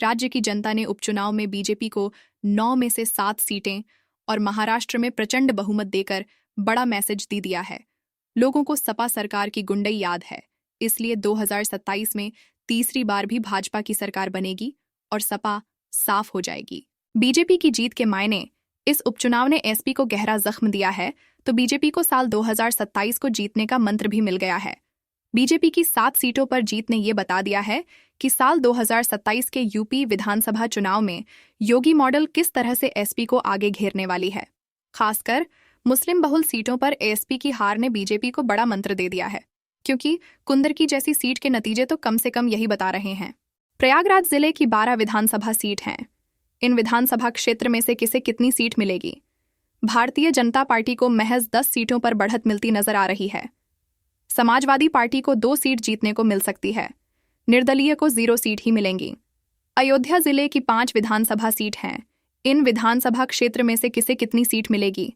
राज्य की जनता ने उपचुनाव में बीजेपी को 9 में से 7 सीटें और महाराष्ट्र में प्रचंड बहुमत देकर बड़ा मैसेज दे दिया है। लोगों को सपा सरकार की गुंडई याद है, इसलिए 2027 में तीसरी बार भी भाजपा की सरकार बनेगी और सपा साफ हो जाएगी। बीजेपी की जीत के मायने। इस उपचुनाव ने एसपी को गहरा जख्म दिया है, तो बीजेपी को साल 2027 को जीतने का मंत्र भी मिल गया है। बीजेपी की 7 सीटों पर जीत ने ये बता दिया है कि साल 2027 के यूपी विधानसभा चुनाव में योगी मॉडल किस तरह से एसपी को आगे घेरने वाली है। खासकर मुस्लिम बहुल सीटों पर एसपी की हार ने बीजेपी को बड़ा मंत्र दे दिया है, क्योंकि कुंदर की जैसी सीट के नतीजे तो कम से कम यही बता रहे हैं। प्रयागराज जिले की 12 विधानसभा सीट हैं। इन विधानसभा क्षेत्र में से किसे कितनी सीट मिलेगी? भारतीय जनता पार्टी को महज 10 सीटों पर बढ़त मिलती नजर आ रही है। समाजवादी पार्टी को 2 सीट जीतने को मिल सकती है। निर्दलीय को 0 सीट ही मिलेंगी। अयोध्या जिले की 5 विधानसभा सीट हैं। इन विधानसभा क्षेत्र में से किसे कितनी सीट मिलेगी?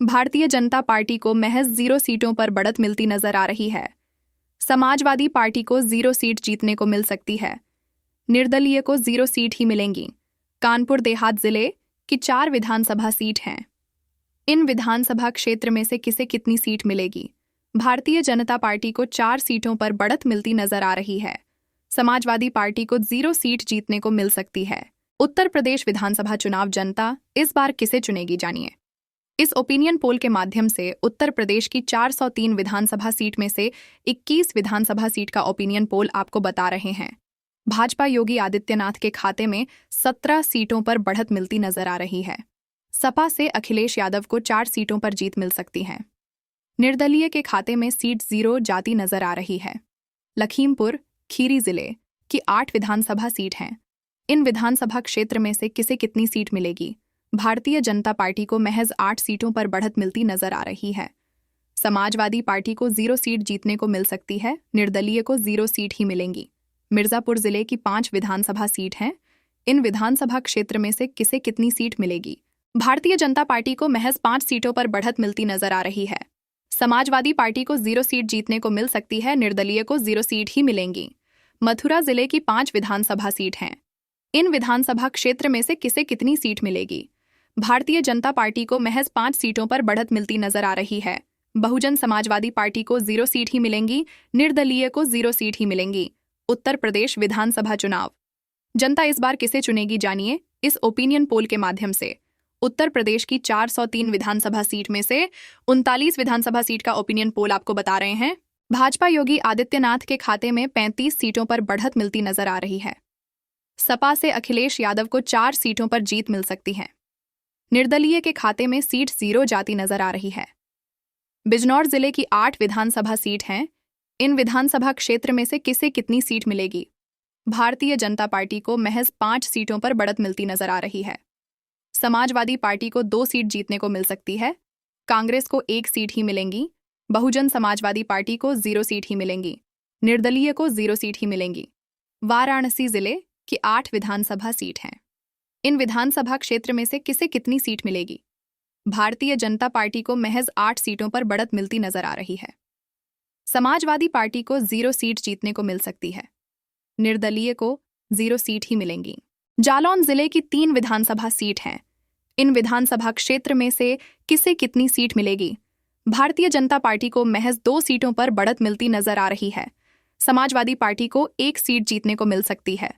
भारतीय जनता पार्टी को महज 0 सीटों पर बढ़त मिलती नजर आ रही है। समाजवादी पार्टी को 0 सीट जीतने को मिल सकती है। निर्दलीय को 0 सीट ही मिलेंगी। कानपुर देहात जिले की 4 विधानसभा सीट हैं। इन विधानसभा क्षेत्र में से किसे कितनी सीट मिलेगी? भारतीय जनता पार्टी को 4 सीटों पर बढ़त मिलती नजर आ रही है। समाजवादी पार्टी को 0 सीट जीतने को मिल सकती है। उत्तर प्रदेश विधानसभा चुनाव जनता इस बार किसे चुनेगी, जानिए। इस ओपिनियन पोल के माध्यम से उत्तर प्रदेश की 403 विधानसभा सीट में से 21 विधानसभा सीट का ओपिनियन पोल आपको बता रहे हैं। भाजपा योगी आदित्यनाथ के खाते में 17 सीटों पर बढ़त मिलती नजर आ रही है। सपा से अखिलेश यादव को 4 सीटों पर जीत मिल सकती है। निर्दलीय के खाते में सीट 0 जाती नजर आ रही है। लखीमपुर खीरी जिले की 8 विधानसभा सीट हैं। इन विधानसभा क्षेत्र में से किसे कितनी सीट मिलेगी? भारतीय जनता पार्टी को महज 8 सीटों पर बढ़त मिलती नजर आ रही है। समाजवादी पार्टी को 0 सीट जीतने को मिल सकती है। निर्दलीय को 0 सीट ही मिलेंगी। मिर्जापुर जिले की 5 विधानसभा सीट हैं। इन विधानसभा क्षेत्र में से किसे कितनी सीट मिलेगी? भारतीय जनता पार्टी को महज 5 सीटों पर बढ़त मिलती नजर आ रही है। समाजवादी पार्टी को 0 सीट जीतने को मिल सकती है। निर्दलीय को 0 सीट ही मिलेंगी। मथुरा जिले की 5 विधानसभा सीट हैं। इन विधानसभा क्षेत्र में से किसे कितनी सीट मिलेगी? भारतीय जनता पार्टी को महज 5 सीटों पर बढ़त मिलती नजर आ रही है। बहुजन समाजवादी पार्टी को 0 सीट ही मिलेंगी। निर्दलीय को 0 सीट ही मिलेंगी। उत्तर प्रदेश विधानसभा चुनाव जनता इस बार किसे चुनेगी, जानिए इस ओपिनियन पोल के माध्यम से। उत्तर प्रदेश की 403 विधानसभा सीट में से 39 विधानसभा सीट का ओपिनियन पोल आपको बता रहे हैं। भाजपा योगी आदित्यनाथ के खाते में 35 सीटों पर बढ़त मिलती नजर आ रही है। सपा से अखिलेश यादव को 4 सीटों पर जीत मिल सकती है। निर्दलीय के खाते में सीट 0 जाती नजर आ रही है। बिजनौर जिले की 8 विधानसभा सीट हैं। इन विधानसभा क्षेत्र में से किसे कितनी सीट मिलेगी? भारतीय जनता पार्टी को महज 5 सीटों पर बढ़त मिलती नजर आ रही है। समाजवादी पार्टी को 2 सीट जीतने को मिल सकती है। कांग्रेस को 1 सीट ही मिलेंगी। बहुजन समाजवादी पार्टी को 0 सीट ही मिलेंगी। निर्दलीय को 0 सीट ही मिलेंगी। वाराणसी जिले की 8 विधानसभा सीट हैं। इन विधानसभा क्षेत्र में से किसे कितनी सीट मिलेगी? भारतीय जनता पार्टी को महज 8 सीटों पर बढ़त मिलती नजर आ रही है। समाजवादी पार्टी को 0 सीट जीतने को मिल सकती है। निर्दलीय को 0 सीट ही मिलेंगी। जालौन जिले की 3 विधानसभा सीट हैं। इन विधानसभा क्षेत्र में से किसे कितनी सीट मिलेगी? भारतीय जनता पार्टी को महज 2 सीटों पर बढ़त मिलती नजर आ रही है। समाजवादी पार्टी को 1 सीट जीतने को मिल सकती है।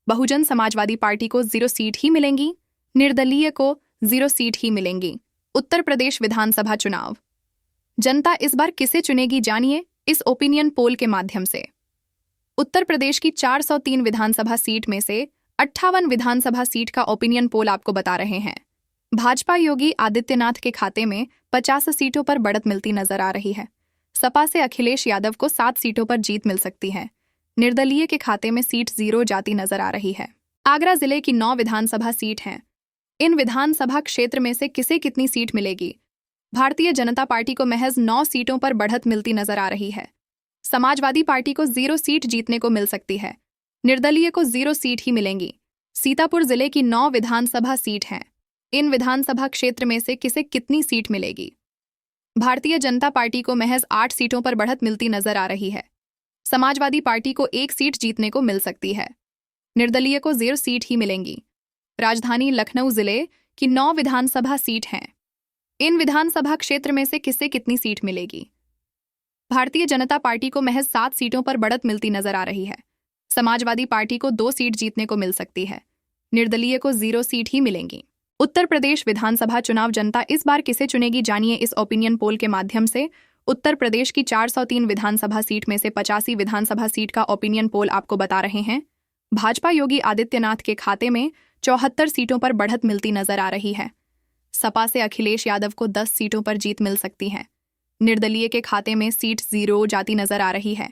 बहुजन समाजवादी पार्टी को 0 सीट ही मिलेंगी। निर्दलीय को 0 सीट ही मिलेंगी। उत्तर प्रदेश विधानसभा चुनाव जनता इस बार किसे चुनेगी, जानिए इस ओपिनियन पोल के माध्यम से। उत्तर प्रदेश की 403 विधानसभा सीट में से 58 विधानसभा सीट का ओपिनियन पोल आपको बता रहे हैं। भाजपा योगी आदित्यनाथ के खाते में 50 सीटों पर बढ़त मिलती नजर आ रही है। सपा से अखिलेश यादव को 7 सीटों पर जीत मिल सकती है। निर्दलीय के खाते में सीट 0 जाती नजर आ रही है। आगरा जिले की 9 विधानसभा सीट हैं। इन विधानसभा क्षेत्र में से किसे कितनी सीट मिलेगी? भारतीय जनता पार्टी को महज 9 सीटों पर बढ़त मिलती नजर आ रही है। समाजवादी पार्टी को 0 सीट जीतने को मिल सकती है। निर्दलीय को 0 सीट ही मिलेंगी। सीतापुर जिले की 9 विधानसभा सीट हैं। इन विधानसभा क्षेत्र में से किसे कितनी सीट मिलेगी? भारतीय जनता पार्टी को महज 8 सीटों पर बढ़त मिलती नजर आ रही है। समाजवादी पार्टी को 1 सीट जीतने को मिल सकती है। निर्दलीय को 0 सीट ही मिलेंगी। राजधानी लखनऊ जिले की 9 विधानसभा सीट हैं। इन विधानसभा क्षेत्र में से किसे कितनी सीट मिलेगी? भारतीय जनता पार्टी को महज 7 सीटों पर बढ़त मिलती नजर आ रही है। समाजवादी पार्टी को 2 सीट जीतने को मिल सकती है। निर्दलीय को 0 सीट ही मिलेंगी। उत्तर प्रदेश विधानसभा चुनाव जनता इस बार किसे चुनेगी, जानिए इस ओपिनियन पोल के माध्यम से। उत्तर प्रदेश की 403 विधानसभा सीट में से 85 विधानसभा सीट का ओपिनियन पोल आपको बता रहे हैं। भाजपा योगी आदित्यनाथ के खाते में 74 सीटों पर बढ़त मिलती नजर आ रही है। सपा से अखिलेश यादव को 10 सीटों पर जीत मिल सकती है। निर्दलीय के खाते में सीट 0 जाती नजर आ रही है।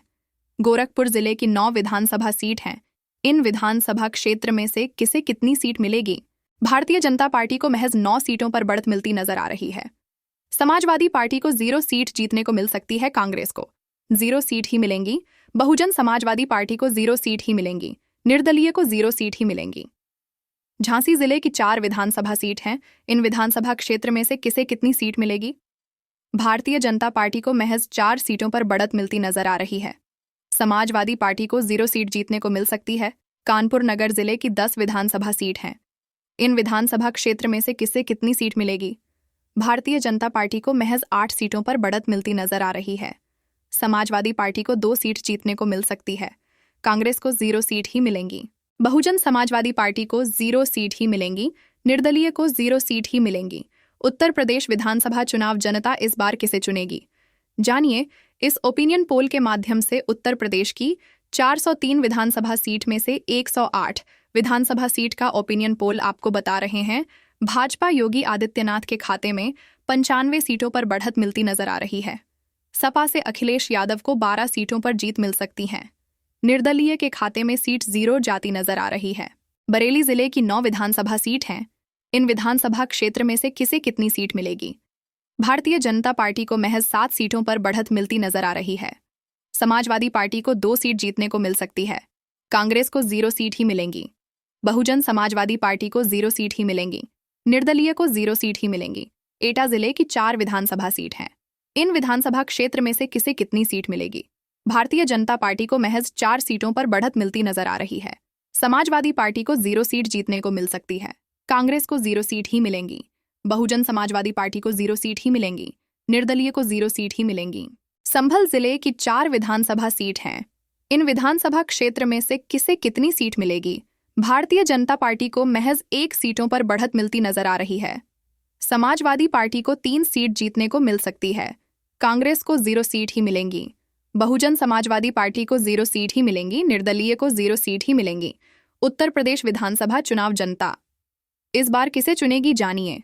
गोरखपुर जिले की 9 विधानसभा सीट हैं। इन विधानसभा क्षेत्र में से किसे कितनी सीट मिलेगी? भारतीय जनता पार्टी को महज 9 सीटों पर बढ़त मिलती नजर आ रही है। समाजवादी पार्टी को 0 सीट जीतने को मिल सकती है। कांग्रेस को 0 सीट ही मिलेंगी। बहुजन समाजवादी पार्टी को 0 सीट ही मिलेंगी। निर्दलीय को 0 सीट ही मिलेंगी। झांसी जिले की 4 विधानसभा सीट हैं। इन विधानसभा क्षेत्र में से किसे कितनी सीट मिलेगी? भारतीय जनता पार्टी को महज 4 सीटों पर बढ़त मिलती नजर आ रही है। समाजवादी पार्टी को 0 सीट जीतने को मिल सकती है। कानपुर नगर जिले की 10 विधानसभा सीट हैं। इन विधानसभा क्षेत्र में से किसे कितनी सीट मिलेगी? भारतीय जनता पार्टी को महज 8 सीटों पर बढ़त मिलती नजर आ रही है। समाजवादी पार्टी को 2 सीट जीतने को मिल सकती है। कांग्रेस को 0 सीट ही मिलेंगी। बहुजन समाजवादी पार्टी को 0 सीट ही मिलेंगी। निर्दलीय को 0 सीट ही मिलेंगी। उत्तर प्रदेश विधानसभा चुनाव जनता इस बार किसे चुनेगी, जानिए इस ओपिनियन पोल के माध्यम से। उत्तर प्रदेश की 403 विधानसभा सीट में से 108 विधानसभा सीट का ओपिनियन पोल आपको बता रहे हैं। भाजपा योगी आदित्यनाथ के खाते में 95 सीटों पर बढ़त मिलती नजर आ रही है। सपा से अखिलेश यादव को 12 सीटों पर जीत मिल सकती है। निर्दलीय के खाते में सीट 0 जाती नजर आ रही है। बरेली जिले की 9 विधानसभा सीट हैं। इन विधानसभा क्षेत्र में से किसे कितनी सीट मिलेगी? भारतीय जनता पार्टी को महज 7 सीटों पर बढ़त मिलती नजर आ रही है। समाजवादी पार्टी को 2 सीट जीतने को मिल सकती है। कांग्रेस को 0 सीट ही मिलेंगी। बहुजन समाजवादी पार्टी को 0 सीट ही मिलेंगी। निर्दलीय को 0 सीट ही मिलेंगी। एटा जिले की 4 विधानसभा सीट हैं। इन विधानसभा क्षेत्र में से किसे कितनी सीट मिलेगी? भारतीय जनता पार्टी को महज 4 सीटों पर बढ़त मिलती नजर आ रही है। समाजवादी पार्टी को 0 सीट जीतने को मिल सकती है। कांग्रेस को 0 सीट ही मिलेंगी। बहुजन समाजवादी पार्टी को 0 सीट ही मिलेंगी। निर्दलीय को 0 सीट ही मिलेंगी। संभल जिले की 4 विधानसभा सीट हैं। इन विधानसभा क्षेत्र में से किसे कितनी सीट मिलेगी? भारतीय जनता पार्टी को महज 1 सीटों पर बढ़त मिलती नजर आ रही है। समाजवादी पार्टी को 3 सीट जीतने को मिल सकती है। कांग्रेस को 0 सीट ही मिलेंगी। बहुजन समाजवादी पार्टी को 0 सीट ही मिलेंगी। निर्दलीय को 0 सीट ही मिलेंगी। उत्तर प्रदेश विधानसभा चुनाव जनता इस बार किसे चुनेगी, जानिए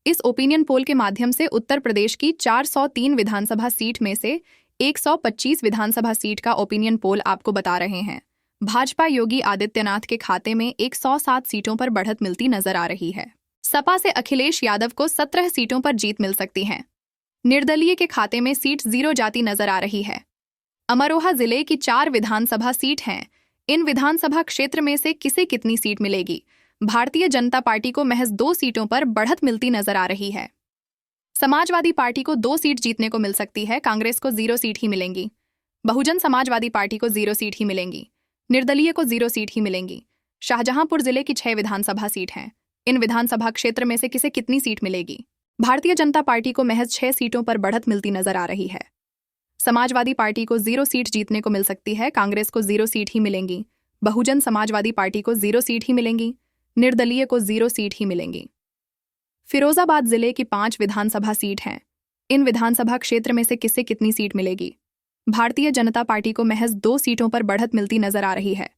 इस ओपिनियन पोल के माध्यम से। उत्तर प्रदेश की 403 विधानसभा सीट में से 125 विधानसभा सीट का ओपिनियन पोल आपको बता रहे हैं। भाजपा योगी आदित्यनाथ के खाते में 107 सीटों पर बढ़त मिलती नजर आ रही है। सपा से अखिलेश यादव को 17 सीटों पर जीत मिल सकती है। निर्दलीय के खाते में सीट 0 जाती नजर आ रही है। अमरोहा जिले की 4 विधानसभा सीट हैं। इन विधानसभा क्षेत्र में से किसे कितनी सीट मिलेगी? भारतीय जनता पार्टी को महज 2 सीटों पर बढ़त मिलती नजर आ रही है। समाजवादी पार्टी को 2 सीट जीतने को मिल सकती है। कांग्रेस को 0 सीट ही मिलेंगी। बहुजन समाजवादी पार्टी को 0 सीट ही मिलेंगी। निर्दलीय को 0 सीट ही मिलेंगी। शाहजहांपुर जिले की 6 विधानसभा सीट हैं। इन विधानसभा क्षेत्र में से किसे कितनी सीट मिलेगी? भारतीय जनता पार्टी को महज 6 सीटों पर बढ़त मिलती नजर आ रही है। समाजवादी पार्टी को 0 सीट जीतने को मिल सकती है। कांग्रेस को 0 सीट ही मिलेंगी। बहुजन समाजवादी पार्टी को 0 सीट ही मिलेंगी। निर्दलीय को 0 सीट ही मिलेंगी। फिरोजाबाद जिले की 5 विधानसभा सीट हैं। इन विधानसभा क्षेत्र में से किसे कितनी सीट मिलेगी? भारतीय जनता पार्टी को महज 2 सीटों पर बढ़त मिलती नजर आ रही है।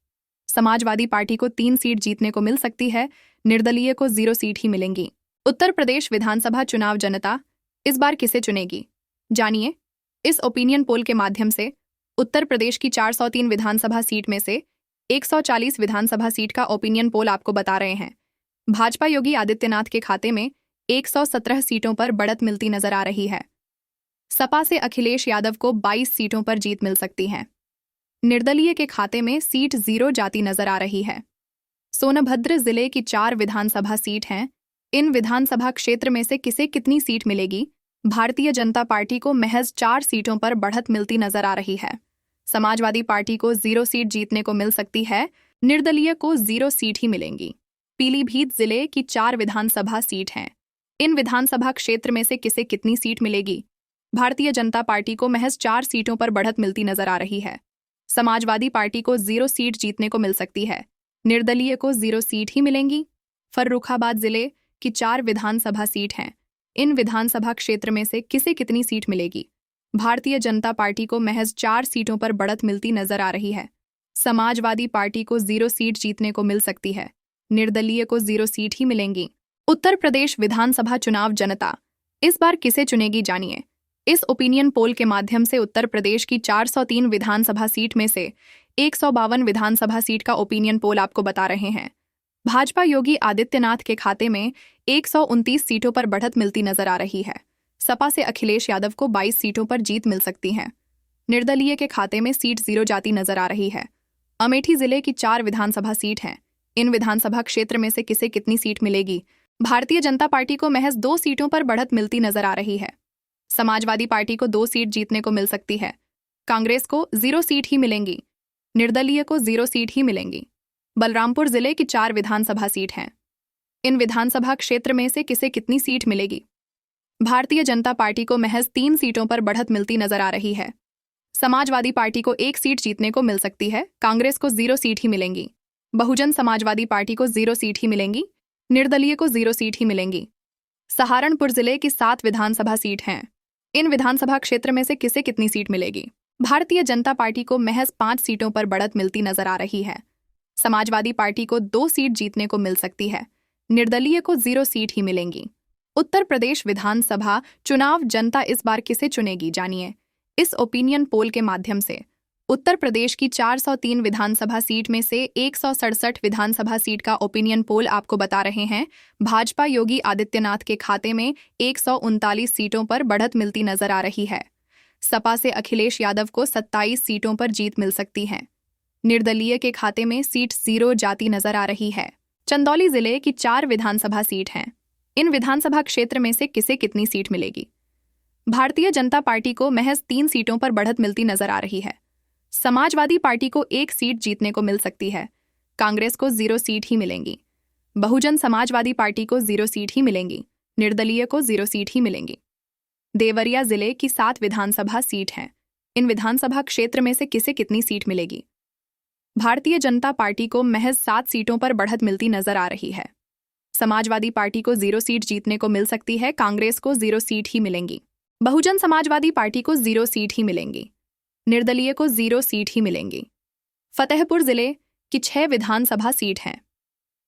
समाजवादी पार्टी को 3 सीट जीतने को मिल सकती है। निर्दलीय को 0 सीट ही मिलेंगी। उत्तर प्रदेश विधानसभा चुनाव जनता इस बार किसे चुनेगी, जानिए इस ओपिनियन पोल के माध्यम से। उत्तर प्रदेश की 403 विधानसभा सीट में से 140 विधानसभा सीट का ओपिनियन पोल आपको बता रहे हैं। भाजपा योगी आदित्यनाथ के खाते में 117 सीटों पर बढ़त मिलती नजर आ रही है। सपा से अखिलेश यादव को 22 सीटों पर जीत मिल सकती है। निर्दलीय के खाते में सीट 0 जाती नजर आ रही है। सोनभद्र जिले की 4 विधानसभा सीट हैं। इन विधानसभा क्षेत्र में से किसे कितनी सीट मिलेगी? भारतीय जनता पार्टी को महज 4 सीटों पर बढ़त मिलती नजर आ रही है। समाजवादी पार्टी को 0 सीट जीतने को मिल सकती है। निर्दलीय को 0 सीट ही मिलेंगी। पीलीभीत जिले की 4 विधानसभा सीट हैं। इन विधानसभा क्षेत्र में से किसे कितनी सीट मिलेगी? भारतीय जनता पार्टी को महज 4 सीटों पर बढ़त मिलती नजर आ रही है। समाजवादी पार्टी को 0 सीट जीतने को मिल सकती है। निर्दलीय को 0 सीट ही मिलेंगी। फर्रुखाबाद जिले की 4 विधानसभा सीट हैं। इन विधानसभा क्षेत्र में से किसे कितनी सीट मिलेगी? भारतीय जनता पार्टी को महज 4 सीटों पर बढ़त मिलती नजर आ रही है। समाजवादी पार्टी को 0 सीट जीतने को मिल सकती है। निर्दलीय को 0 सीट ही मिलेंगी। उत्तर प्रदेश विधानसभा चुनाव जनता इस बार किसे चुनेगी, जानिए। इस ओपिनियन पोल के माध्यम से उत्तर प्रदेश की 403 विधानसभा सीट में से 152 विधानसभा सीट का ओपिनियन पोल आपको बता रहे हैं। भाजपा योगी आदित्यनाथ के खाते में 129 सीटों पर बढ़त मिलती नजर आ रही है। सपा से अखिलेश यादव को 22 सीटों पर जीत मिल सकती है। निर्दलीय के खाते में सीट 0 जाती नजर आ रही है। अमेठी जिले की 4 विधानसभा सीट हैं। इन विधानसभा क्षेत्र में से किसे कितनी सीट मिलेगी? भारतीय जनता पार्टी को महज 2 सीटों पर बढ़त मिलती नजर आ रही है। समाजवादी पार्टी को 2 सीट जीतने को मिल सकती है। कांग्रेस को 0 सीट ही मिलेंगी। निर्दलीय को 0 सीट ही मिलेंगी। बलरामपुर जिले की 4 विधानसभा सीट हैं। इन विधानसभा क्षेत्र में से किसे कितनी सीट मिलेगी? भारतीय जनता पार्टी को महज 3 सीटों पर बढ़त मिलती नजर आ रही है। समाजवादी पार्टी को 1 सीट जीतने को मिल सकती है। कांग्रेस को 0 सीट ही मिलेंगी। बहुजन समाजवादी पार्टी को 0 सीट ही मिलेंगी। निर्दलीय को 0 सीट ही मिलेंगी। सहारनपुर जिले की 7 विधानसभा सीट हैं। इन विधानसभा क्षेत्र में से किसे कितनी सीट मिलेगी? भारतीय जनता पार्टी को महज 5 सीटों पर बढ़त मिलती नजर आ रही है। समाजवादी पार्टी को 2 सीट जीतने को मिल सकती है। निर्दलीय को 0 सीट ही मिलेंगी। उत्तर प्रदेश विधानसभा चुनाव जनता इस बार किसे चुनेगी, जानिए। इस ओपिनियन पोल के माध्यम से उत्तर प्रदेश की 403 विधानसभा सीट में से 167 विधानसभा सीट का ओपिनियन पोल आपको बता रहे हैं। भाजपा योगी आदित्यनाथ के खाते में 139 सीटों पर बढ़त मिलती नजर आ रही है। सपा से अखिलेश यादव को 27 सीटों पर जीत मिल सकती है। निर्दलीय के खाते में सीट 0 जाती नजर आ रही है। चंदौली जिले की 4 विधानसभा सीट हैं। इन विधानसभा क्षेत्र में से किसे कितनी सीट मिलेगी? भारतीय जनता पार्टी को महज 3 सीटों पर बढ़त मिलती नजर आ रही है। समाजवादी पार्टी को 1 सीट जीतने को मिल सकती है। कांग्रेस को 0 सीट ही मिलेंगी। बहुजन समाजवादी पार्टी को 0 सीट ही मिलेंगी। निर्दलीय को 0 सीट ही मिलेंगी। देवरिया जिले की 7 विधानसभा सीट हैं। इन विधानसभा क्षेत्र में से किसे कितनी सीट मिलेगी? भारतीय जनता पार्टी को महज 7 सीटों पर बढ़त मिलती नजर आ रही है। समाजवादी पार्टी को 0 सीट जीतने को मिल सकती है। कांग्रेस को 0 सीट ही मिलेंगी। बहुजन समाजवादी पार्टी को 0 सीट ही मिलेंगी। निर्दलीय को 0 सीट ही मिलेंगी। फतेहपुर जिले की 6 विधानसभा सीट हैं।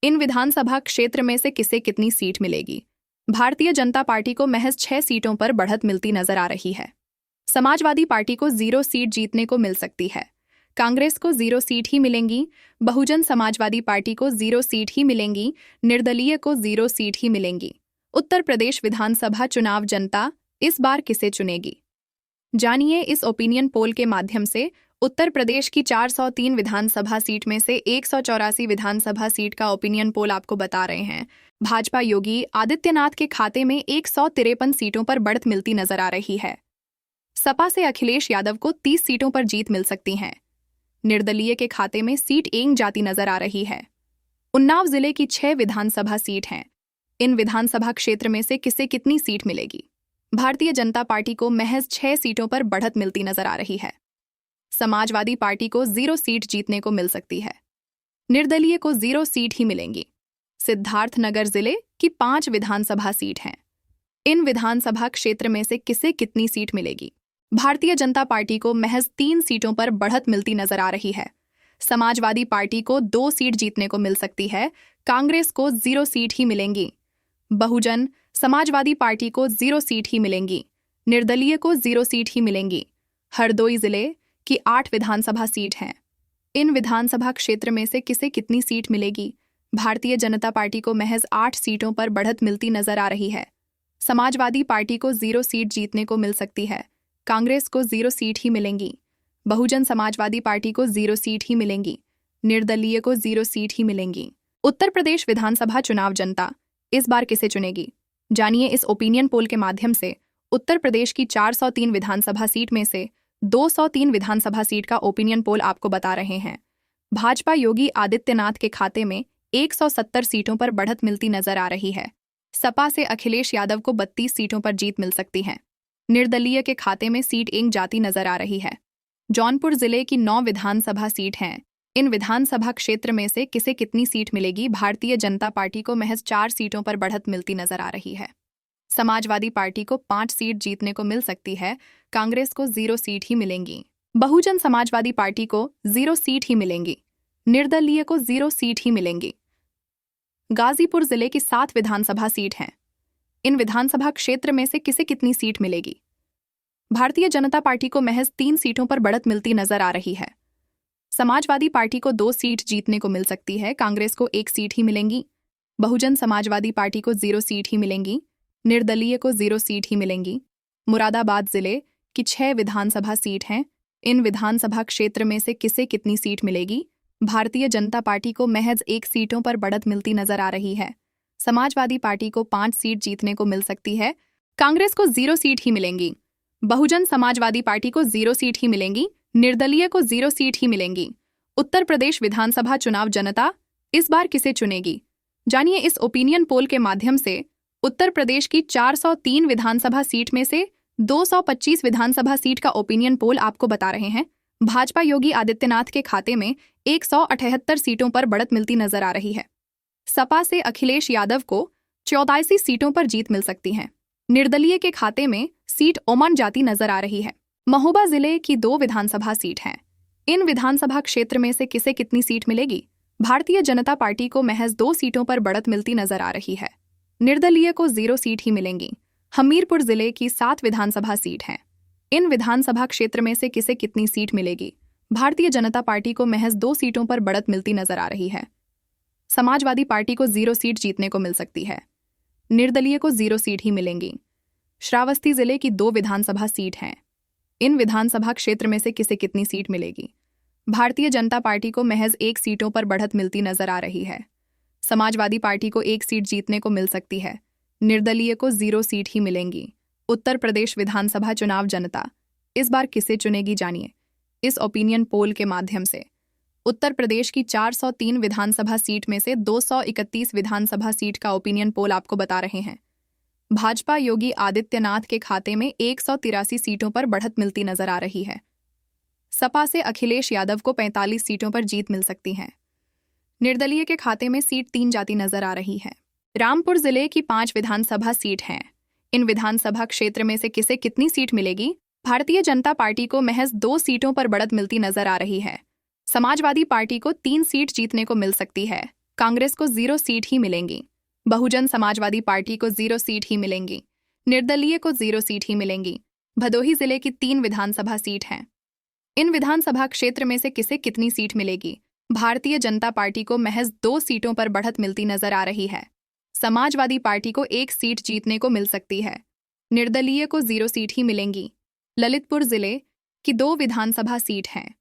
इन विधानसभा क्षेत्र में से किसे कितनी सीट मिलेगी? भारतीय जनता पार्टी को महज 6 सीटों पर बढ़त मिलती नजर आ रही है। समाजवादी पार्टी को 0 सीट जीतने को मिल सकती है। कांग्रेस को 0 सीट ही मिलेंगी। बहुजन समाजवादी पार्टी को 0 सीट ही मिलेंगी। निर्दलीय को 0 सीट ही मिलेंगी। उत्तर प्रदेश विधानसभा चुनाव जनता इस बार किसे चुनेगी, जानिए। इस ओपिनियन पोल के माध्यम से उत्तर प्रदेश की 403 विधानसभा सीट में से 184 विधानसभा सीट का ओपिनियन पोल आपको बता रहे हैं। भाजपा योगी आदित्यनाथ के खाते में 153 सीटों पर बढ़त मिलती नजर आ रही है। सपा से अखिलेश यादव को 30 सीटों पर जीत मिल सकती है। निर्दलीय के खाते में सीट 1 जाती नजर आ रही है। उन्नाव जिले की 6 विधानसभा सीट हैं। इन विधानसभा क्षेत्र में से किसे कितनी सीट मिलेगी? भारतीय जनता पार्टी को महज 6 सीटों पर बढ़त मिलती नजर आ रही है। समाजवादी पार्टी को 0 सीट जीतने को मिल सकती है। निर्दलीय को 0 सीट ही मिलेंगी। सिद्धार्थनगर जिले की 5 विधानसभा सीट हैं। इन विधानसभा क्षेत्र में से किसे कितनी सीट मिलेगी? भारतीय जनता पार्टी को महज 3 सीटों पर बढ़त मिलती नजर आ रही है। समाजवादी पार्टी को 2 सीट जीतने को मिल सकती है। कांग्रेस को 0 सीट ही मिलेंगी। बहुजन समाजवादी पार्टी को 0 सीट ही मिलेंगी। निर्दलीय को 0 सीट ही मिलेंगी। हरदोई जिले की 8 विधानसभा सीट हैं। इन विधानसभा क्षेत्र में से किसे कितनी सीट मिलेगी? भारतीय जनता पार्टी को महज 8 सीटों पर बढ़त मिलती नजर आ रही है। समाजवादी पार्टी को 0 सीट जीतने को मिल सकती है। कांग्रेस को 0 सीट ही मिलेंगी। बहुजन समाजवादी पार्टी को 0 सीट ही मिलेंगी। निर्दलीय को 0 सीट ही मिलेंगी। उत्तर प्रदेश विधानसभा चुनाव जनता इस बार किसे चुनेगी, जानिए। इस ओपिनियन पोल के माध्यम से उत्तर प्रदेश की 403 विधानसभा सीट में से 203 विधानसभा सीट का ओपिनियन पोल आपको बता रहे हैं। भाजपा योगी आदित्यनाथ के खाते में 170 सीटों पर बढ़त मिलती नजर आ रही है। सपा से अखिलेश यादव को 32 सीटों पर जीत मिल सकती है। निर्दलीय के खाते में सीट एक जाती नजर आ रही है। जौनपुर जिले की 9 विधानसभा सीट हैं। इन विधानसभा क्षेत्र में से किसे कितनी सीट मिलेगी? भारतीय जनता पार्टी को महज 4 सीटों पर बढ़त मिलती नजर आ रही है। समाजवादी पार्टी को 5 सीट जीतने को मिल सकती है। कांग्रेस को 0 सीट ही मिलेंगी। बहुजन समाजवादी पार्टी को 0 सीट ही मिलेंगी। निर्दलीय को 0 सीट ही मिलेंगी। गाजीपुर जिले की 7 विधानसभा सीट हैं। इन विधानसभा क्षेत्र में से किसे कितनी सीट मिलेगी? भारतीय जनता पार्टी को महज 3 सीटों पर बढ़त मिलती नजर आ रही है। समाजवादी पार्टी को 2 सीट जीतने को मिल सकती है। कांग्रेस को 1 सीट ही मिलेंगी। बहुजन समाजवादी पार्टी को 0 सीट ही मिलेंगी। निर्दलीय को 0 सीट ही मिलेंगी। मुरादाबाद जिले की 6 विधानसभा सीट हैं। इन विधानसभा क्षेत्र में से किसे कितनी सीट मिलेगी? भारतीय जनता पार्टी को महज 1 सीटों पर बढ़त मिलती नजर आ रही है। समाजवादी पार्टी को 5 सीट जीतने को मिल सकती है। कांग्रेस को 0 सीट ही मिलेंगी। बहुजन समाजवादी पार्टी को 0 सीट ही मिलेंगी। निर्दलीय को 0 सीट ही मिलेंगी। उत्तर प्रदेश विधानसभा चुनाव जनता इस बार किसे चुनेगी? जानिए इस ओपिनियन पोल के माध्यम से। उत्तर प्रदेश की 403 विधानसभा सीट में से 225 विधानसभा सीट का ओपिनियन पोल आपको बता रहे हैं। भाजपा योगी आदित्यनाथ के खाते में 178 सीटों पर बढ़त मिलती नजर आ रही है। सपा से अखिलेश यादव को 84 सीटों पर जीत मिल सकती है। निर्दलीय के खाते में सीट ओमान जाती नजर आ रही है। महोबा जिले की 2 विधानसभा सीट हैं। इन विधानसभा क्षेत्र में से किसे कितनी सीट मिलेगी? भारतीय जनता पार्टी को महज 2 सीटों पर बढ़त मिलती नजर आ रही है। निर्दलीय को 0 सीट ही मिलेंगी। हमीरपुर जिले की 7 विधानसभा सीट हैं। इन विधानसभा क्षेत्र में से किसे कितनी सीट मिलेगी? भारतीय जनता पार्टी को महज 2 सीटों पर बढ़त मिलती नजर आ रही है। समाजवादी पार्टी को 0 सीट जीतने को मिल सकती है। निर्दलीय को 0 सीट ही मिलेंगी। श्रावस्ती जिले की 2 विधानसभा सीट हैं। इन विधानसभा क्षेत्र में से किसे कितनी सीट मिलेगी? भारतीय जनता पार्टी को महज 1 सीटों पर बढ़त मिलती नजर आ रही है। समाजवादी पार्टी को 1 सीट जीतने को मिल सकती है। निर्दलीय को 0 सीट ही मिलेंगी। उत्तर प्रदेश विधानसभा चुनाव जनता इस बार किसे चुनेगी? जानिए इस ओपिनियन पोल के माध्यम से। उत्तर प्रदेश की 403 विधानसभा सीट में से 231 विधानसभा सीट का ओपिनियन पोल आपको बता रहे हैं। भाजपा योगी आदित्यनाथ के खाते में 183 सीटों पर बढ़त मिलती नजर आ रही है। सपा से अखिलेश यादव को 45 सीटों पर जीत मिल सकती है। निर्दलीय के खाते में सीट 3 जाती नजर आ रही है। रामपुर जिले की 5 विधानसभा सीट हैं। इन विधानसभा क्षेत्र में से किसे कितनी सीट मिलेगी? भारतीय जनता पार्टी को महज 2 सीटों पर बढ़त मिलती नजर आ रही है। समाजवादी पार्टी को 3 सीट जीतने को मिल सकती है। कांग्रेस को 0 सीट ही मिलेंगी। बहुजन समाजवादी पार्टी को 0 सीट ही मिलेंगी। निर्दलीय को 0 सीट ही मिलेंगी। भदोही जिले की 3 विधानसभा सीट हैं। इन विधानसभा क्षेत्र में से किसे कितनी सीट मिलेगी? भारतीय जनता पार्टी को महज 2 सीटों पर बढ़त मिलती नजर आ रही है। समाजवादी पार्टी को 1 सीट जीतने को मिल सकती है। निर्दलीय को 0 सीट ही मिलेंगी। ललितपुर जिले की 2 विधानसभा सीट हैं।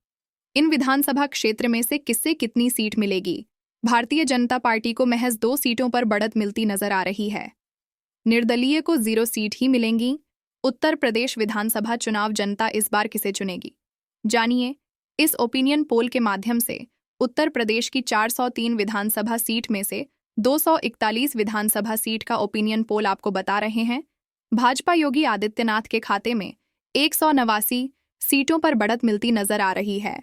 इन विधानसभा क्षेत्र में से किससे कितनी सीट मिलेगी? भारतीय जनता पार्टी को महज 2 सीटों पर बढ़त मिलती नजर आ रही है। निर्दलीय को 0 सीट ही मिलेंगी। उत्तर प्रदेश विधानसभा चुनाव जनता इस बार किसे चुनेगी? जानिए इस ओपिनियन पोल के माध्यम से। उत्तर प्रदेश की 403 विधानसभा सीट में से 241 विधानसभा सीट का ओपिनियन पोल आपको बता रहे हैं। भाजपा योगी आदित्यनाथ के खाते में 189 सीटों पर बढ़त मिलती नजर आ रही है।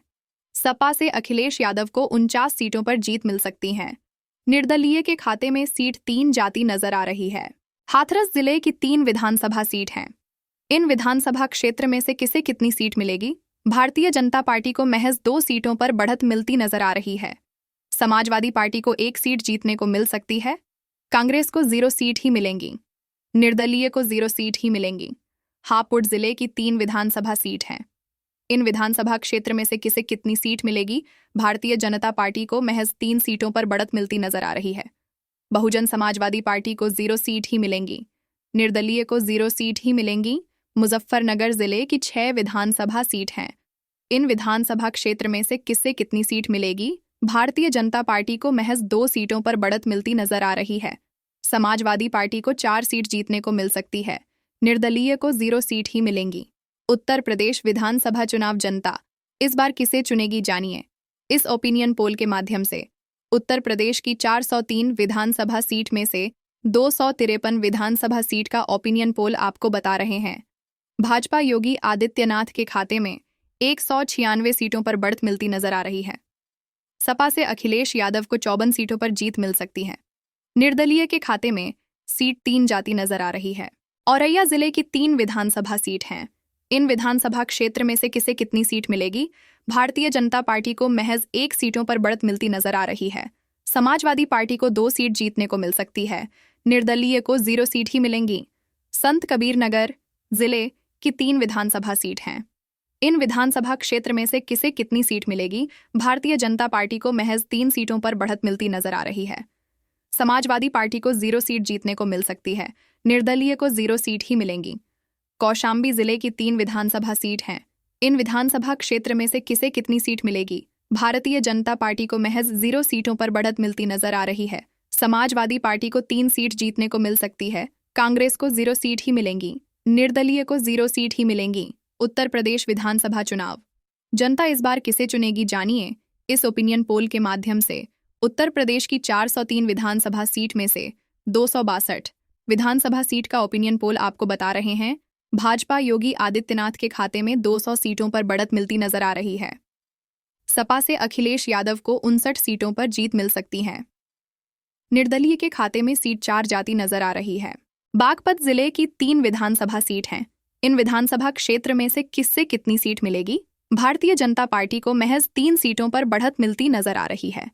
सपा से अखिलेश यादव को 49 सीटों पर जीत मिल सकती है। निर्दलीय के खाते में सीट 3 जाती नजर आ रही है। हाथरस जिले की 3 विधानसभा सीट हैं। इन विधानसभा क्षेत्र में से किसे कितनी सीट मिलेगी? भारतीय जनता पार्टी को महज 2 सीटों पर बढ़त मिलती नजर आ रही है। समाजवादी पार्टी को 1 सीट जीतने को मिल सकती है। कांग्रेस को 0 सीट ही मिलेंगी। निर्दलीय को 0 सीट ही मिलेंगी। हापुड़ जिले की 3 विधानसभा सीट हैं। इन विधानसभा क्षेत्र में से किसे कितनी सीट मिलेगी? भारतीय जनता पार्टी को महज 3 सीटों पर बढ़त मिलती नजर आ रही है। बहुजन समाजवादी पार्टी को 0 सीट ही मिलेंगी। निर्दलीय को 0 सीट ही मिलेंगी। मुजफ्फरनगर जिले की 6 विधानसभा सीट हैं। इन विधानसभा क्षेत्र में से किससे कितनी सीट मिलेगी? भारतीय जनता पार्टी को महज 2 सीटों पर बढ़त मिलती नजर आ रही है। समाजवादी पार्टी को 4 सीट जीतने को मिल सकती है। निर्दलीय को 0 सीट ही मिलेंगी। उत्तर प्रदेश विधानसभा चुनाव जनता इस बार किसे चुनेगी? जानिए इस ओपिनियन पोल के माध्यम से उत्तर प्रदेश की 403 विधानसभा सीट में से 253 विधानसभा सीट का ओपिनियन पोल आपको बता रहे हैं। भाजपा योगी आदित्यनाथ के खाते में 196 सीटों पर बढ़त मिलती नजर आ रही है। सपा से अखिलेश यादव को 54 सीटों पर जीत मिल सकती है। निर्दलीय के खाते में सीट 3 जाती नजर आ रही है। औरैया जिले की 3 विधानसभा सीट हैं। इन विधानसभा क्षेत्र में से किसे कितनी सीट मिलेगी? भारतीय जनता पार्टी को महज 1 सीटों पर बढ़त मिलती नजर आ रही है। समाजवादी पार्टी को 2 सीट जीतने को मिल सकती है। निर्दलीय को 0 सीट ही मिलेंगी। संत कबीर नगर जिले की 3 विधानसभा सीट हैं। इन विधानसभा क्षेत्र में से किसे कितनी सीट मिलेगी? भारतीय जनता पार्टी को महज 3 सीटों पर बढ़त मिलती नजर आ रही है। समाजवादी पार्टी को 0 सीट जीतने को मिल सकती है। निर्दलीय को 0 सीट ही मिलेंगी। कौशाम्बी जिले की 3 विधानसभा सीट हैं। इन विधानसभा क्षेत्र में से किसे कितनी सीट मिलेगी? भारतीय जनता पार्टी को महज 0 सीटों पर बढ़त मिलती नजर आ रही है। समाजवादी पार्टी को 3 सीट जीतने को मिल सकती है। कांग्रेस को 0 सीट ही मिलेंगी। निर्दलीय को 0 सीट ही मिलेंगी। उत्तर प्रदेश विधानसभा चुनाव। जनता इस बार किसे चुनेगी, जानिए इस ओपिनियन पोल के माध्यम से। उत्तर प्रदेश की 403 विधानसभा सीट में से 262 विधानसभा सीट का ओपिनियन पोल आपको बता रहे हैं। भाजपा योगी आदित्यनाथ के खाते में 200 सीटों पर बढ़त मिलती नजर आ रही है। सपा से अखिलेश यादव को 59 सीटों पर जीत मिल सकती है। निर्दलीय के खाते में सीट 4 जाती नजर आ रही है। बागपत जिले की 3 विधानसभा सीट हैं। इन विधानसभा क्षेत्र में से किससे कितनी सीट मिलेगी? भारतीय जनता पार्टी को महज 3 सीटों पर बढ़त मिलती नजर आ रही है।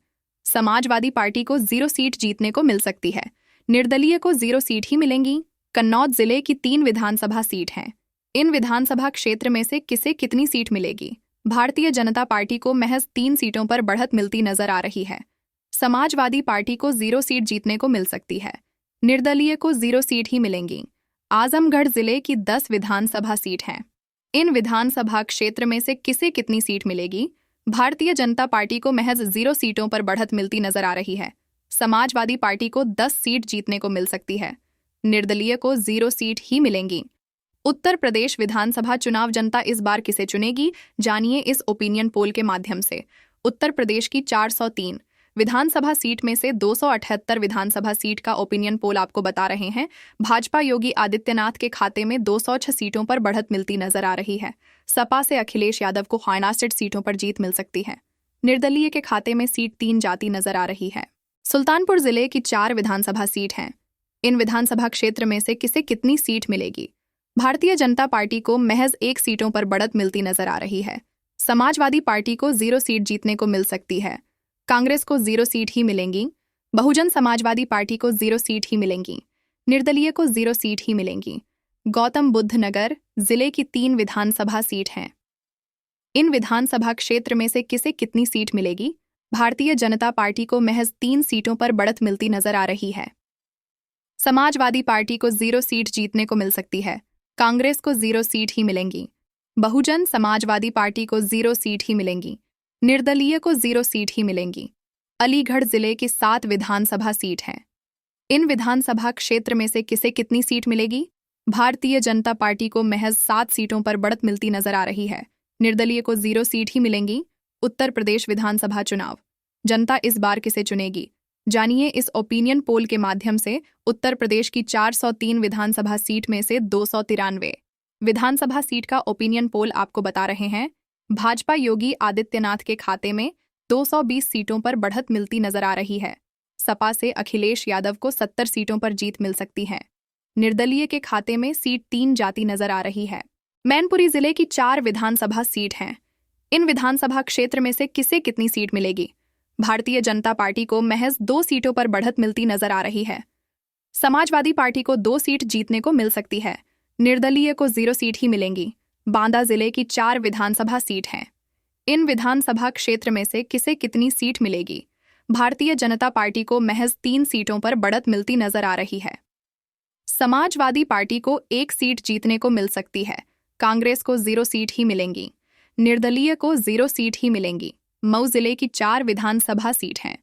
समाजवादी पार्टी को 0 सीट जीतने को मिल सकती है। निर्दलीय को 0 सीट ही मिलेंगी। कन्नौज जिले की 3 विधानसभा सीट हैं। इन विधानसभा क्षेत्र में से किसे कितनी सीट मिलेगी? भारतीय जनता पार्टी को महज 3 सीटों पर बढ़त मिलती नजर आ रही है। समाजवादी पार्टी को 0 सीट जीतने को मिल सकती है। निर्दलीय को 0 सीट ही मिलेंगी। आजमगढ़ जिले की 10 विधानसभा सीट हैं। इन विधानसभा क्षेत्र में से किसे कितनी सीट मिलेगी? भारतीय जनता पार्टी को महज 0 सीटों पर बढ़त मिलती नजर आ रही है। समाजवादी पार्टी को 10 सीट जीतने को मिल सकती है। निर्दलीय को 0 सीट ही मिलेंगी। उत्तर प्रदेश विधानसभा चुनाव। जनता इस बार किसे चुनेगी, जानिए इस ओपिनियन पोल के माध्यम से। उत्तर प्रदेश की 403 विधानसभा सीट में से 278 विधानसभा सीट का ओपिनियन पोल आपको बता रहे हैं। भाजपा योगी आदित्यनाथ के खाते में 206 सीटों पर बढ़त मिलती नजर आ रही है। सपा से अखिलेश यादव को 59 सीटों पर जीत मिल सकती है। निर्दलीय के खाते में सीट 3 जाती नजर आ रही है। सुल्तानपुर जिले की 4 विधानसभा सीट हैं। इन विधानसभा क्षेत्र में से किसे कितनी सीट मिलेगी? भारतीय जनता पार्टी को महज 1 सीटों पर बढ़त मिलती नजर आ रही है। समाजवादी पार्टी को 0 सीट जीतने को मिल सकती है। कांग्रेस को 0 सीट ही मिलेंगी। बहुजन समाजवादी पार्टी को 0 सीट ही मिलेंगी। निर्दलीय को 0 सीट ही मिलेंगी। गौतम बुद्ध नगर जिले की 3 विधानसभा सीट हैं। इन विधानसभा क्षेत्र में से किसे कितनी सीट मिलेगी? भारतीय जनता पार्टी को महज 3 सीटों पर बढ़त मिलती नजर आ रही है। समाजवादी पार्टी को 0 सीट जीतने को मिल सकती है। कांग्रेस को 0 सीट ही मिलेंगी। बहुजन समाजवादी पार्टी को 0 सीट ही मिलेंगी। निर्दलीय को 0 सीट ही मिलेंगी। अलीगढ़ जिले की 7 विधानसभा सीट हैं। इन विधानसभा क्षेत्र में से किसे कितनी सीट मिलेगी? भारतीय जनता पार्टी को महज 7 सीटों पर बढ़त मिलती नजर आ रही है। निर्दलीय को 0 सीट ही मिलेंगी। उत्तर प्रदेश विधानसभा चुनाव। जनता इस बार किसे चुनेगी, जानिए इस ओपिनियन पोल के माध्यम से। उत्तर प्रदेश की 403 विधानसभा सीट में से 293 विधानसभा सीट का ओपिनियन पोल आपको बता रहे हैं। भाजपा योगी आदित्यनाथ के खाते में 220 सीटों पर बढ़त मिलती नजर आ रही है। सपा से अखिलेश यादव को 70 सीटों पर जीत मिल सकती है। निर्दलीय के खाते में सीट 3 जाती नजर आ रही है। मैनपुरी जिले की 4 विधानसभा सीट हैं। इन विधानसभा क्षेत्र में से किसे कितनी सीट मिलेगी? भारतीय जनता पार्टी को महज 2 सीटों पर बढ़त मिलती नजर आ रही है। समाजवादी पार्टी को 2 सीट जीतने को मिल सकती है। निर्दलीय को 0 सीट ही मिलेंगी। बांदा जिले की 4 विधानसभा सीट हैं। इन विधानसभा क्षेत्र में से किसे कितनी सीट मिलेगी? भारतीय जनता पार्टी को महज 3 सीटों पर बढ़त मिलती नजर आ रही है। समाजवादी पार्टी को 1 सीट जीतने को मिल सकती है। कांग्रेस को 0 सीट ही मिलेंगी। निर्दलीय को 0 सीट ही मिलेंगी। मऊ जिले की 4 विधानसभा सीट हैं।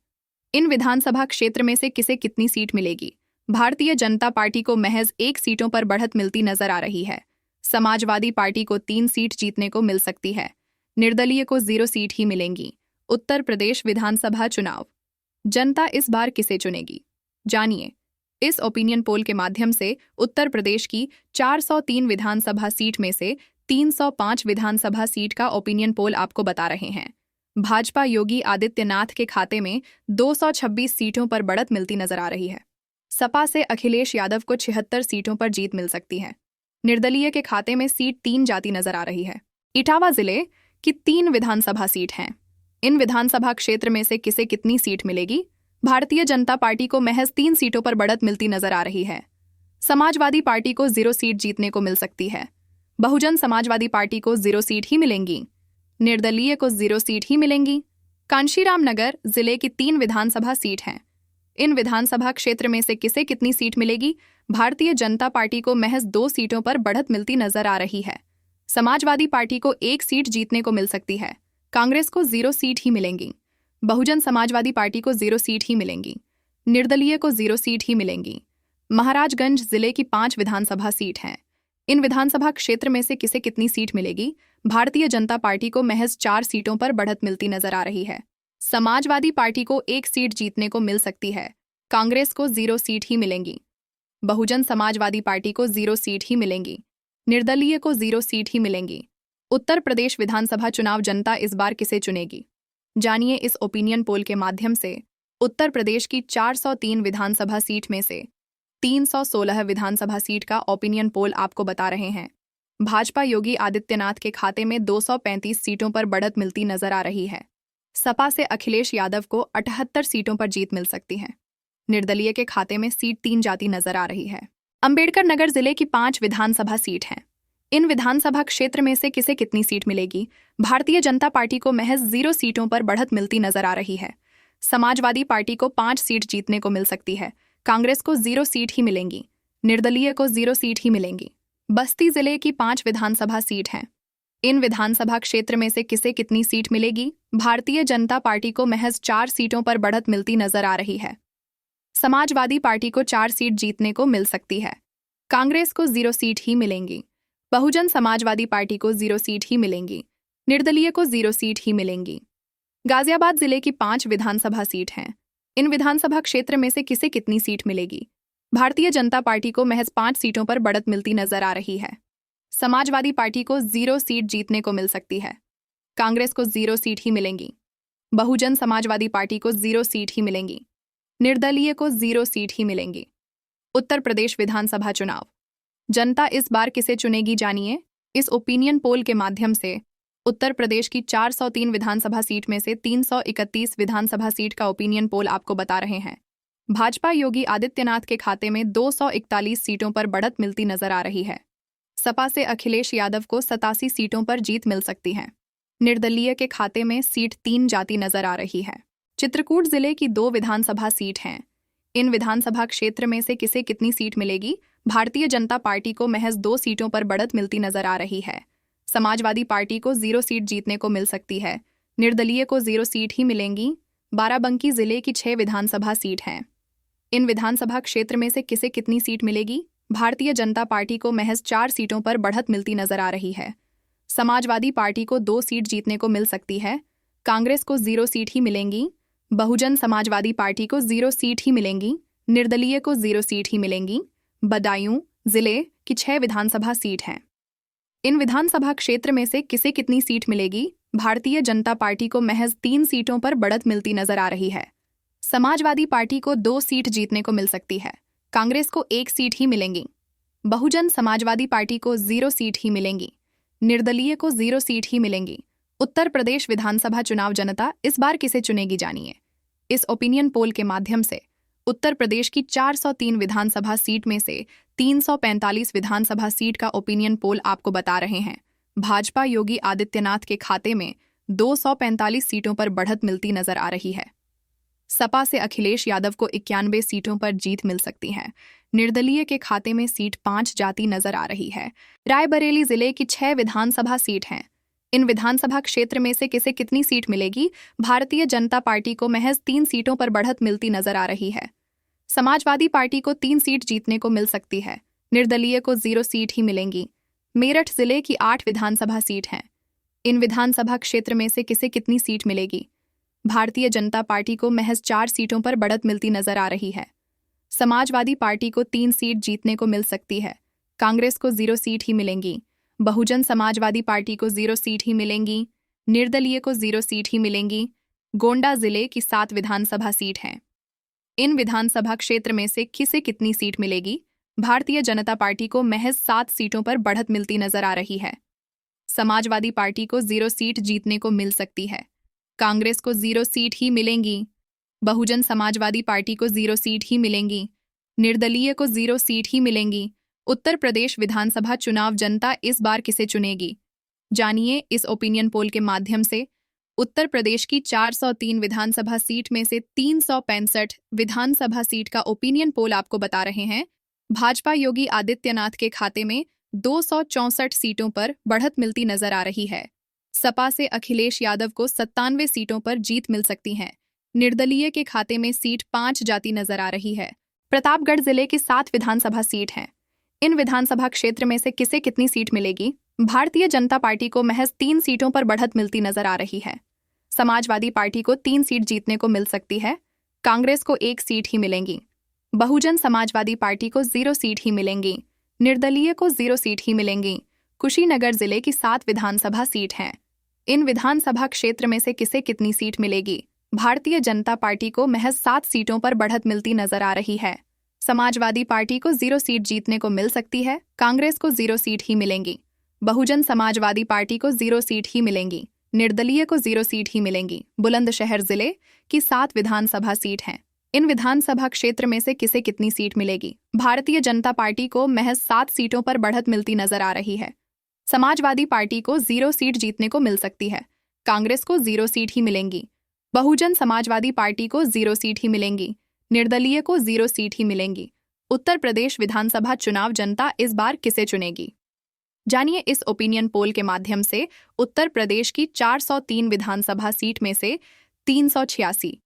इन विधानसभा क्षेत्र में से किसे कितनी सीट मिलेगी? भारतीय जनता पार्टी को महज 1 सीटों पर बढ़त मिलती नजर आ रही है। समाजवादी पार्टी को 3 सीट जीतने को मिल सकती है। निर्दलीय को 0 सीट ही मिलेंगी। उत्तर प्रदेश विधानसभा चुनाव। जनता इस बार किसे चुनेगी, जानिए। इस ओपिनियन पोल के माध्यम से उत्तर प्रदेश की 403 विधानसभा सीट में से 305 विधानसभा सीट का ओपिनियन पोल आपको बता रहे हैं। भाजपा योगी आदित्यनाथ के खाते में 226 सीटों पर बढ़त मिलती नजर आ रही है। सपा से अखिलेश यादव को 76 सीटों पर जीत मिल सकती है। निर्दलीय के खाते में सीट 3 जाती नजर आ रही है। इटावा जिले की 3 विधानसभा सीट हैं। इन विधानसभा क्षेत्र में से किसे कितनी सीट मिलेगी? भारतीय जनता पार्टी को महज 3 सीटों पर बढ़त मिलती नजर आ रही है। समाजवादी पार्टी को 0 सीट जीतने को मिल सकती है। बहुजन समाजवादी पार्टी को 0 सीट ही मिलेंगी। निर्दलीय को 0 सीट ही मिलेंगी। कांशीराम नगर जिले की 3 विधानसभा सीट हैं। इन विधानसभा क्षेत्र में से किसे कितनी सीट मिलेगी? भारतीय जनता पार्टी को महज 2 सीटों पर बढ़त मिलती नजर आ रही है। समाजवादी पार्टी को 1 सीट जीतने को मिल सकती है। कांग्रेस को 0 सीट ही मिलेंगी। बहुजन समाजवादी पार्टी को 0 सीट ही मिलेंगी। निर्दलीय को 0 सीट ही मिलेंगी। महाराजगंज जिले की 5 विधानसभा सीट हैं। इन विधानसभा क्षेत्र में से किसे कितनी सीट मिलेगी? भारतीय जनता पार्टी को महज 4 सीटों पर बढ़त मिलती नजर आ रही है। समाजवादी पार्टी को 1 सीट जीतने को मिल सकती है। कांग्रेस को 0 सीट ही मिलेंगी। बहुजन समाजवादी पार्टी को 0 सीट ही मिलेंगी। निर्दलीय को 0 सीट ही मिलेंगी। उत्तर प्रदेश विधानसभा चुनाव जनता इस बार किसे चुनेगी, जानिए। इस ओपिनियन पोल के माध्यम से उत्तर प्रदेश की 403 विधानसभा सीट में से 316 विधानसभा सीट का ओपिनियन पोल आपको बता रहे हैं। भाजपा योगी आदित्यनाथ के खाते में 235 सीटों पर बढ़त मिलती नजर आ रही है। सपा से अखिलेश यादव को 78 सीटों पर जीत मिल सकती है। निर्दलीय के खाते में सीट 3 जाती नजर आ रही है। अंबेडकर नगर जिले की 5 विधानसभा सीट हैं। इन विधानसभा क्षेत्र में से किसे कितनी सीट मिलेगी? भारतीय जनता पार्टी को महज 0 सीटों पर बढ़त मिलती नजर आ रही है। समाजवादी पार्टी को 5 सीट जीतने को मिल सकती है। कांग्रेस को 0 सीट ही मिलेंगी। निर्दलीय को 0 सीट ही मिलेंगी। बस्ती जिले की 5 विधानसभा सीट हैं। इन विधानसभा क्षेत्र में से किसे कितनी सीट मिलेगी? भारतीय जनता पार्टी को महज 4 सीटों पर बढ़त मिलती नजर आ रही है। समाजवादी पार्टी को 4 सीट जीतने को मिल सकती है। कांग्रेस को 0 सीट ही मिलेंगी। बहुजन समाजवादी पार्टी को 0 सीट ही मिलेंगी। निर्दलीय को 0 सीट ही मिलेंगी। गाजियाबाद जिले की 5 विधानसभा सीट हैं। इन विधानसभा क्षेत्र में से किसे कितनी सीट मिलेगी? भारतीय जनता पार्टी को महज 5 सीटों पर बढ़त मिलती नजर आ रही है। समाजवादी पार्टी को 0 सीट जीतने को मिल सकती है। कांग्रेस को 0 सीट ही मिलेंगी। बहुजन समाजवादी पार्टी को 0 सीट ही मिलेंगी। निर्दलीय को 0 सीट ही मिलेंगी। उत्तर प्रदेश विधानसभा चुनाव जनता इस बार किसे चुनेगी, जानिए। इस ओपिनियन पोल के माध्यम से उत्तर प्रदेश की 403 विधानसभा सीट में से 331 विधानसभा सीट का ओपिनियन पोल आपको बता रहे हैं। भाजपा योगी आदित्यनाथ के खाते में 241 सीटों पर बढ़त मिलती नजर आ रही है। सपा से अखिलेश यादव को 87 सीटों पर जीत मिल सकती है। निर्दलीय के खाते में सीट 3 जाती नजर आ रही है। चित्रकूट जिले की 2 विधानसभा सीट हैं। इन विधानसभा क्षेत्र में से किसे कितनी सीट मिलेगी? भारतीय जनता पार्टी को महज 2 सीटों पर बढ़त मिलती नजर आ रही है। समाजवादी पार्टी को 0 सीट जीतने को मिल सकती है। निर्दलीय को 0 सीट ही मिलेंगी। बाराबंकी जिले की 6 विधानसभा सीट हैं। इन विधानसभा क्षेत्र में से किसे कितनी सीट मिलेगी? भारतीय जनता पार्टी को महज 4 सीटों पर बढ़त मिलती नजर आ रही है। समाजवादी पार्टी को 2 सीट जीतने को मिल सकती है। कांग्रेस को 0 सीट ही मिलेंगी। बहुजन समाजवादी पार्टी को 0 सीट ही मिलेंगी। निर्दलीय को 0 सीट ही मिलेंगी। बदायूं जिले की 6 विधानसभा सीट हैं। इन विधानसभा क्षेत्र में से किसे कितनी सीट मिलेगी? भारतीय जनता पार्टी को महज 3 सीटों पर बढ़त मिलती नजर आ रही है। समाजवादी पार्टी को 2 सीट जीतने को मिल सकती है। कांग्रेस को 1 सीट ही मिलेंगी। बहुजन समाजवादी पार्टी को 0 सीट ही मिलेंगी। निर्दलीय को 0 सीट ही मिलेंगी। उत्तर प्रदेश विधानसभा चुनाव जनता इस बार किसे चुनेगी, जानिए। इस ओपिनियन पोल के माध्यम से उत्तर प्रदेश की 403 विधानसभा सीट में से 345 विधानसभा सीट का ओपिनियन पोल आपको बता रहे हैं। भाजपा योगी आदित्यनाथ के खाते में 245 सीटों पर बढ़त मिलती नजर आ रही है। सपा से अखिलेश यादव को 91 सीटों पर जीत मिल सकती है। निर्दलीय के खाते में सीट 5 जाती नजर आ रही है। रायबरेली जिले की 6 विधानसभा सीट हैं। इन विधानसभा क्षेत्र में से किसे कितनी सीट मिलेगी? भारतीय जनता पार्टी को महज 3 सीटों पर बढ़त मिलती नजर आ रही है। समाजवादी पार्टी को 3 सीट जीतने को मिल सकती है। निर्दलीय को 0 सीट ही मिलेंगी। मेरठ जिले की 8 विधानसभा सीट हैं। इन विधानसभा क्षेत्र में से किसे कितनी सीट मिलेगी? भारतीय जनता पार्टी को महज 4 सीटों पर बढ़त मिलती नजर आ रही है। समाजवादी पार्टी को 3 सीट जीतने को मिल सकती है। कांग्रेस को 0 सीट ही मिलेंगी। बहुजन समाजवादी पार्टी को 0 सीट ही मिलेंगी। निर्दलीय को 0 सीट ही मिलेंगी। गोंडा जिले की 7 विधानसभा सीट हैं। इन विधानसभा क्षेत्र में से किसे कितनी सीट मिलेगी? भारतीय जनता पार्टी को महज 7 सीटों पर बढ़त मिलती नजर आ रही है। समाजवादी पार्टी को 0 सीट जीतने को मिल सकती है। कांग्रेस को 0 सीट ही मिलेंगी। बहुजन समाजवादी पार्टी को 0 सीट ही मिलेंगी। निर्दलीय को 0 सीट ही मिलेंगी। उत्तर प्रदेश विधानसभा चुनाव जनता इस बार किसे चुनेगी? जानिए इस ओपिनियन पोल के माध्यम से। उत्तर प्रदेश की 403 विधानसभा सीट में से 365 विधानसभा सीट का ओपिनियन पोल आपको बता रहे हैं। भाजपा योगी आदित्यनाथ के खाते में 264 सीटों पर बढ़त मिलती नजर आ रही है। सपा से अखिलेश यादव को 97 सीटों पर जीत मिल सकती है। निर्दलीय के खाते में सीट 5 जाती नजर आ रही है। प्रतापगढ़ जिले की 7 विधानसभा सीट हैं। इन विधानसभा क्षेत्र में से किसे कितनी सीट मिलेगी? भारतीय जनता पार्टी को महज 3 सीटों पर बढ़त मिलती नजर आ रही है। समाजवादी पार्टी को 3 सीट जीतने को मिल सकती है। कांग्रेस को 1 सीट ही मिलेंगी। बहुजन समाजवादी पार्टी को 0 सीट ही मिलेंगी। निर्दलीय को 0 सीट ही मिलेंगी। कुशीनगर जिले की 7 विधानसभा सीट हैं। इन विधानसभा क्षेत्र में से किसे कितनी सीट मिलेगी? भारतीय जनता पार्टी को महज 7 सीटों पर बढ़त मिलती नजर आ रही है। समाजवादी पार्टी को 0 सीट जीतने को मिल सकती है। कांग्रेस को 0 सीट ही मिलेंगी। बहुजन समाजवादी पार्टी को 0 सीट ही मिलेंगी। निर्दलीय को 0 सीट ही मिलेंगी। बुलंदशहर जिले की 7 विधानसभा सीट हैं। इन विधानसभा क्षेत्र में से किसे कितनी सीट मिलेगी? भारतीय जनता पार्टी को महज 7 सीटों पर बढ़त मिलती नजर आ रही है। समाजवादी पार्टी को 0 सीट जीतने को मिल सकती है। कांग्रेस को 0 सीट ही मिलेंगी। बहुजन समाजवादी पार्टी को 0 सीट ही मिलेंगी। निर्दलीय को 0 सीट ही मिलेंगी। उत्तर प्रदेश विधानसभा चुनाव जनता इस बार किसे चुनेगी? जानिए इस ओपिनियन पोल के माध्यम से। उत्तर प्रदेश की 403 विधानसभा सीट में से 386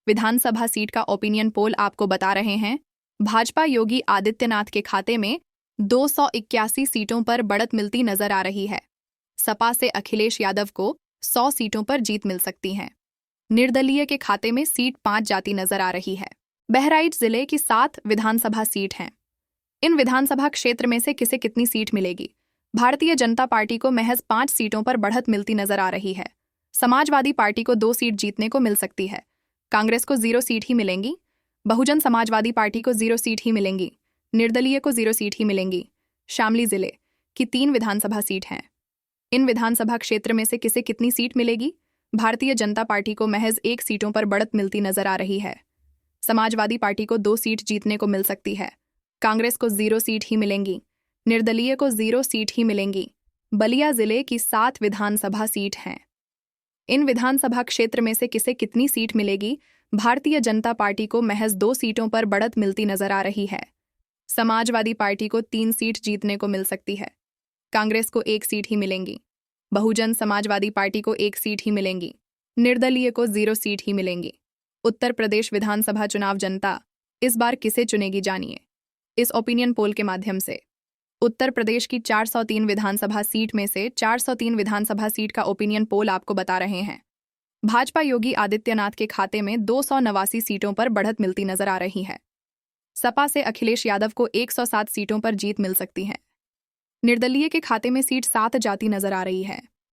विधानसभा सीट का ओपिनियन पोल आपको बता रहे हैं। भाजपा योगी आदित्यनाथ के खाते में 281 सीटों पर बढ़त मिलती नजर आ रही है। सपा से अखिलेश यादव को 100 सीटों पर जीत मिल सकती है। निर्दलीय के खाते में सीट 5 जाती नजर आ रही है। बहराइच जिले की 7 विधानसभा सीट हैं। इन विधानसभा क्षेत्र में से किसे कितनी सीट मिलेगी? भारतीय जनता पार्टी को महज 5 सीटों पर बढ़त मिलती नजर आ रही है। समाजवादी पार्टी को 2 सीट जीतने को मिल सकती है। कांग्रेस को 0 सीट ही मिलेंगी। बहुजन समाजवादी पार्टी को 0 सीट ही मिलेंगी। निर्दलीय को 0 सीट ही मिलेंगी। शामली जिले की 3 विधानसभा सीट हैं। इन विधानसभा क्षेत्र में से किसे कितनी सीट मिलेगी? भारतीय जनता पार्टी को महज 1 सीटों पर बढ़त मिलती नजर आ रही है। समाजवादी पार्टी को 2 सीट जीतने को मिल सकती है। कांग्रेस को 0 सीट ही मिलेंगी। निर्दलीय को 0 सीट ही मिलेंगी। बलिया जिले की 7 विधानसभा सीट हैं। इन विधानसभा क्षेत्र में से किसे कितनी सीट मिलेगी? भारतीय जनता पार्टी को महज 2 सीटों पर बढ़त मिलती नजर आ रही है। समाजवादी पार्टी को 3 सीट जीतने को मिल सकती है। कांग्रेस को 1 सीट ही मिलेंगी। बहुजन समाजवादी पार्टी को 1 सीट ही मिलेंगी। निर्दलीय को 0 सीट ही मिलेंगी। उत्तर प्रदेश विधानसभा चुनाव जनता इस बार किसे चुनेगी? जानिए इस ओपिनियन पोल के माध्यम से। उत्तर प्रदेश की 403 विधानसभा सीट में से 403 विधानसभा सीट का ओपिनियन पोल आपको बता रहे हैं। भाजपा योगी आदित्यनाथ के खाते में 289 सीटों पर बढ़त मिलती नजर आ रही है। सपा से अखिलेश यादव को 107 सीटों पर जीत मिल सकती है। निर्दलीय के खाते में सीट 7 जाती नजर आ रही है।